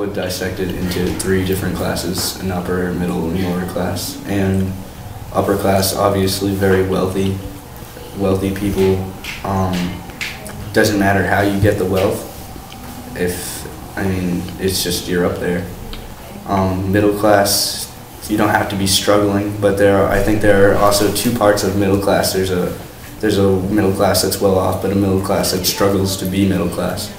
would dissect it into three different classes: an upper, middle, and lower class. And upper class, obviously, very wealthy people. Doesn't matter how you get the wealth. It's just you're up there. Middle class, you don't have to be struggling, but I think there are also two parts of middle class. There's a middle class that's well off, but a middle class that struggles to be middle class.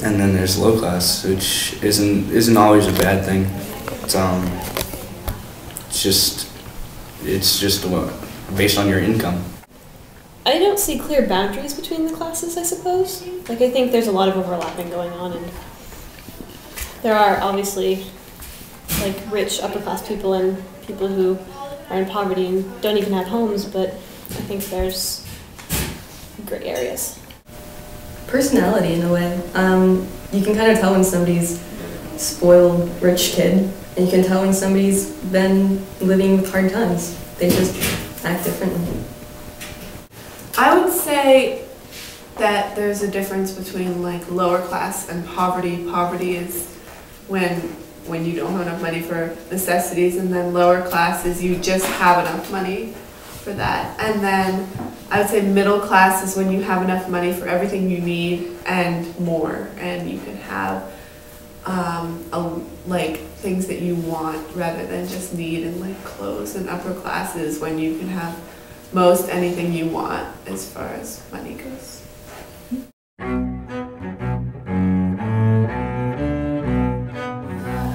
And then there's low class, which isn't always a bad thing. It's just based on your income. I don't see clear boundaries between the classes, I suppose. I think there's a lot of overlapping going on, and there are obviously rich upper class people and people who are in poverty and don't even have homes, but I think there's gray areas. Personality, in a way. You can kind of tell when somebody's spoiled, rich kid, and you can tell when somebody's been living with hard times. They just act differently. I would say that there's a difference between lower class and poverty. Poverty is when you don't have enough money for necessities, and then lower class is you just have enough money for that. And then I would say middle class is when you have enough money for everything you need and more, and you can have things that you want rather than just need, and clothes. And upper class is when you can have most anything you want as far as money goes. I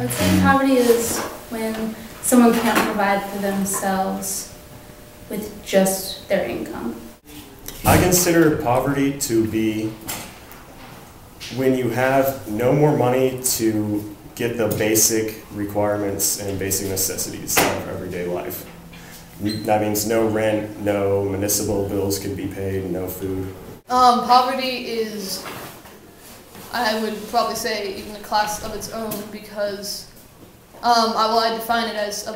would say poverty is when someone can't provide for themselves with just their income. I consider poverty to be when you have no more money to get the basic requirements and basic necessities of everyday life. That means no rent, no municipal bills can be paid, no food. Poverty is, I would probably say, even a class of its own, because I define it as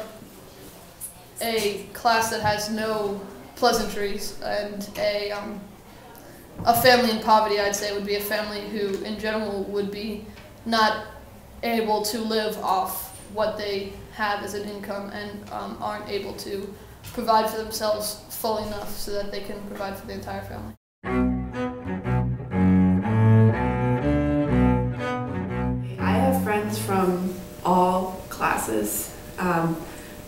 a class that has no pleasantries, and a family in poverty, I'd say, would be a family who in general would be not able to live off what they have as an income, and aren't able to provide for themselves fully enough so that they can provide for the entire family. I have friends from all classes,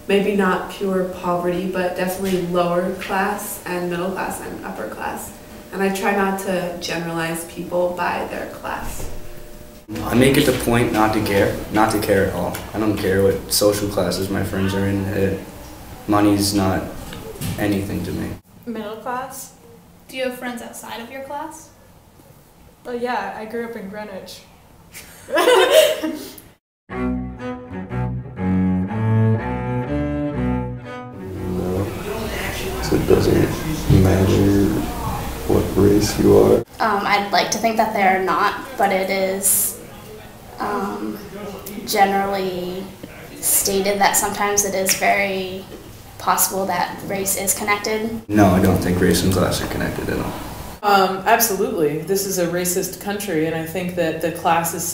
maybe not pure poverty, but definitely lower class and middle class and upper class. And I try not to generalize people by their class. I make it the point not to care at all. I don't care what social classes my friends are in. Money's not anything to me. Middle class. Do you have friends outside of your class? Oh yeah, I grew up in Greenwich. No, so it doesn't matter what race you are. I'd like to think that they're not, but it is generally stated that sometimes it is very possible that race is connected. No, I don't think race and class are connected at all. Absolutely. This is a racist country, and I think that the class is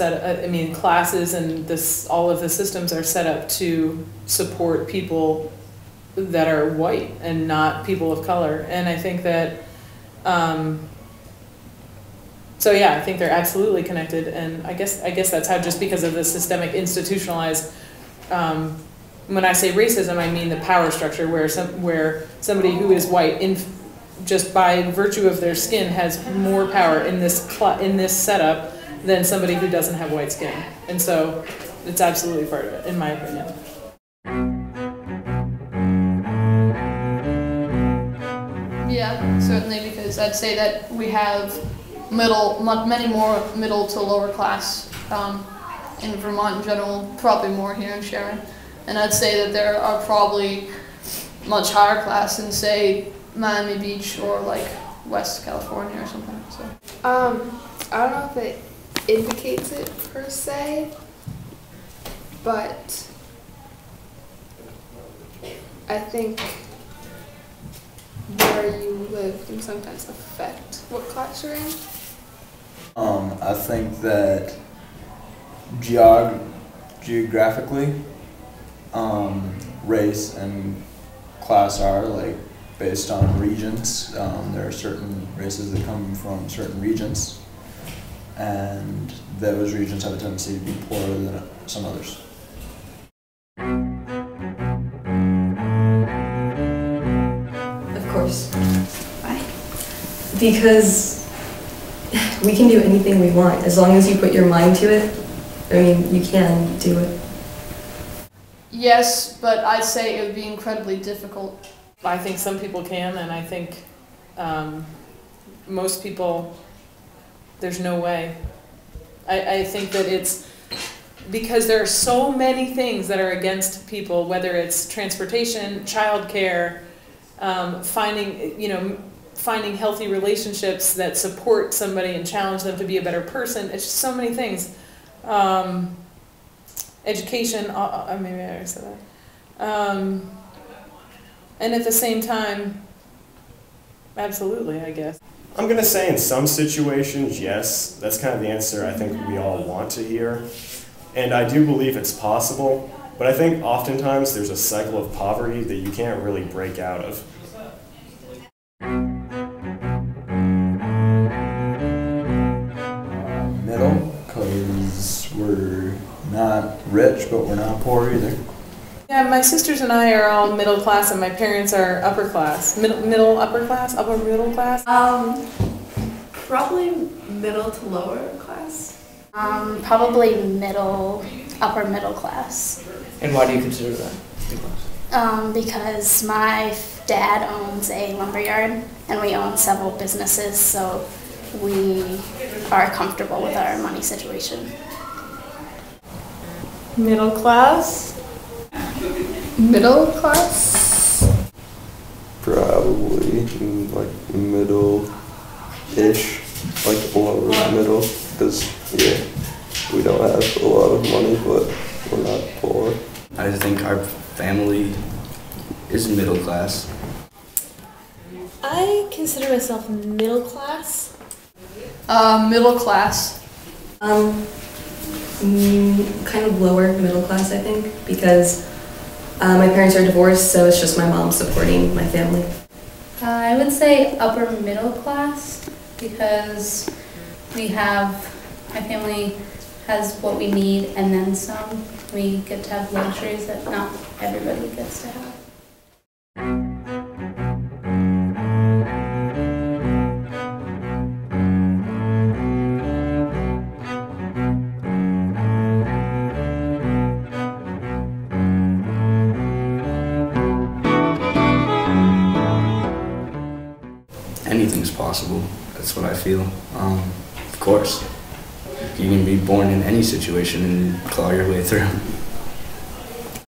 classes and all of the systems are set up to support people that are white and not people of color. And I think that, so yeah, I think they're absolutely connected, and I guess that's how, just because of the systemic institutionalized, when I say racism, I mean the power structure where somebody who is white, just by virtue of their skin, has more power in this setup than somebody who doesn't have white skin. And so it's absolutely part of it, in my opinion. Yeah, certainly, because I'd say that we have many more middle to lower class in Vermont in general, probably more here in Sharon. And I'd say that there are probably much higher class in, say, Miami Beach or West California or something. So. I don't know if it indicates it per se, but I think where you live can sometimes affect what class you're in. I think that geographically, race and class are like based on regions. There are certain races that come from certain regions, and those regions have a tendency to be poorer than some others. Of course. Why? Because we can do anything we want as long as you put your mind to it. I mean, you can do it. Yes, but I'd say it would be incredibly difficult. I think some people can, and I think most people, there's no way. I think that it's because there are so many things that are against people, whether it's transportation, childcare, finding healthy relationships that support somebody and challenge them to be a better person. It's just so many things. Education, maybe I already said that. And at the same time, absolutely, I guess. I'm going to say in some situations, yes. That's kind of the answer I think we all want to hear. And I do believe it's possible, but I think oftentimes there's a cycle of poverty that you can't really break out of. Middle, because we're not rich, but we're not poor either. Yeah, my sisters and I are all middle class, and my parents are upper class. Middle, upper class, upper middle class. Probably middle to lower class. Probably upper middle class. And why do you consider that? Because my dad owns a lumberyard and we own several businesses, so we are comfortable with our money situation. Middle class? Middle class? Probably like middle-ish, like lower middle, because yeah, we don't have a lot of money, but we're not poor. I think our family is middle class. I consider myself middle class. Middle class. Kind of lower middle class, I think, because my parents are divorced, so it's just my mom supporting my family. I would say upper middle class because my family has what we need and then some. We get to have luxuries that not everybody gets to have. Anything's possible. That's what I feel. Of course, you can be born in any situation and claw your way through.